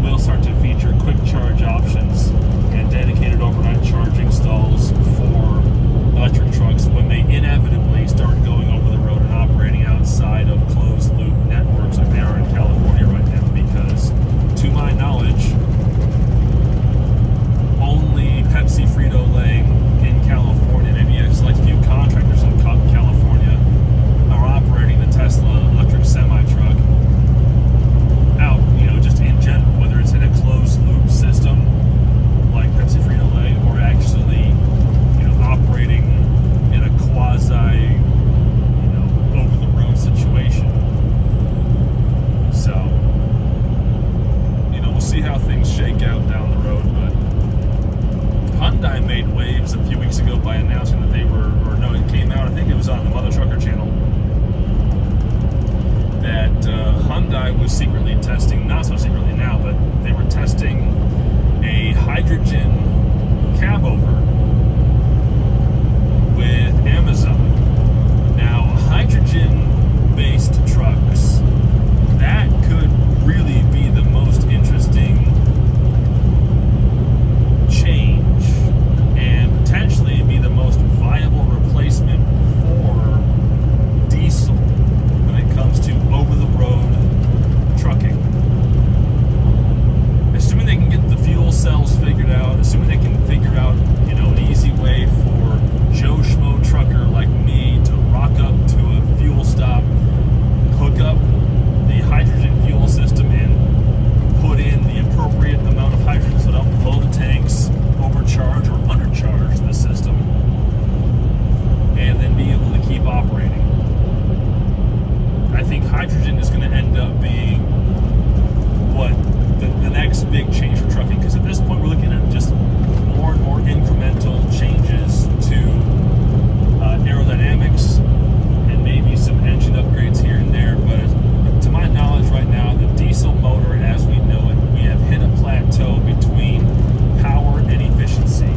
will start to feature quick charge options and dedicated overnight charging stalls for electric trucks when they inevitably start going over the road and operating outside of closed loop networks like they are in California right now. Because to my knowledge, only Pepsi, Frito-Lay in California, maybe a select few contractors in California, are operating the Tesla electric semi-truck out, just in general, whether it's in a closed loop system like Pepsi, Frito-Lay, or actually, operating in a quasi, over-the-road situation. So, we'll see how things shake out down the road, but Hyundai made waves a few weeks ago by announcing that it came out, I think it was on the Mother Trucker channel, that Hyundai was secretly testing, not so secretly now, but they were testing a hydrogen cab over with Amazon. Now, hydrogen-based trucks, that could really be the most interesting change and potentially be the most viable replacement for diesel when it comes to over-the-road trucking. Assuming they can get the fuel cells figured out, assuming they can figure out, an easy way for Joe Schmo trucker like me to rock up to a fuel stop, hook up the hydrogen fuel system and put in the appropriate amount of hydrogen so don't blow the tanks, overcharge or undercharge the system, and then be able to keep operating. I think hydrogen is going to end up being the next big change for trucking, because at this point we're looking at just more and more incremental changes to aerodynamics and maybe some engine upgrades here and there, but to my knowledge right now, the diesel motor as we know it, we have hit a plateau between power and efficiency.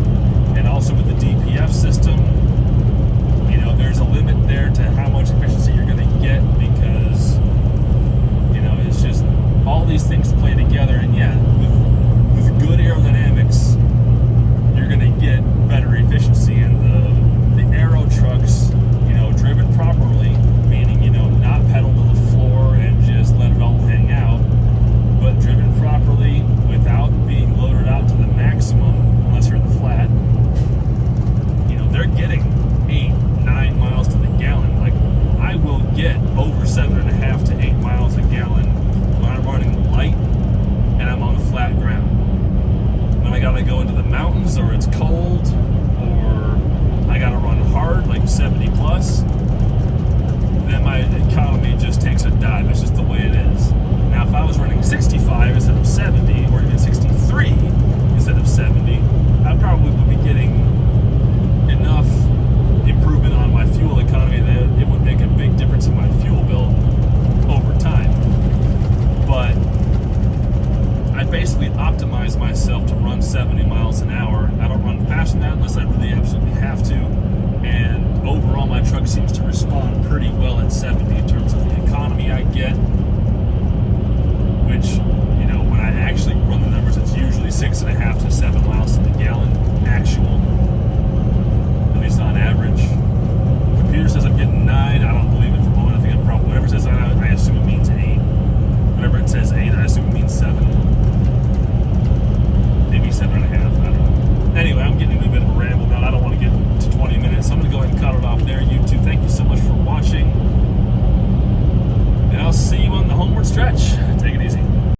And also with the DPF system, there's a limit there to how much efficiency you're going to get, because it's just all these things play together, and with good aerodynamics you're going to get better efficiency. And the aero trucks, driven properly, meaning not pedal to the floor and just let it all hang out, but driven properly without being loaded out to the maximum, unless you're in the flat, they're getting 8-9 miles to the gallon. Like, I will get over 7.5 to 8 miles a gallon when I'm running light and I'm on the flat ground. When I gotta go into the mountains, or it's cold, or I gotta run hard, like 70 plus, then my economy just takes a dive. It's just the way it is. Now, if I was running 65 instead of 70, or even 63 instead of 70, I probably would be getting enough improvement on my fuel economy that it would make a big difference in my fuel bill over time. But I basically optimize myself to run 70 miles an hour. I don't run faster than that unless I really absolutely have to. And overall, my truck seems to respond pretty well at 70 in terms of the economy I get, which, when I actually run the numbers, it's usually 6.5 to 7 miles to the gallon actual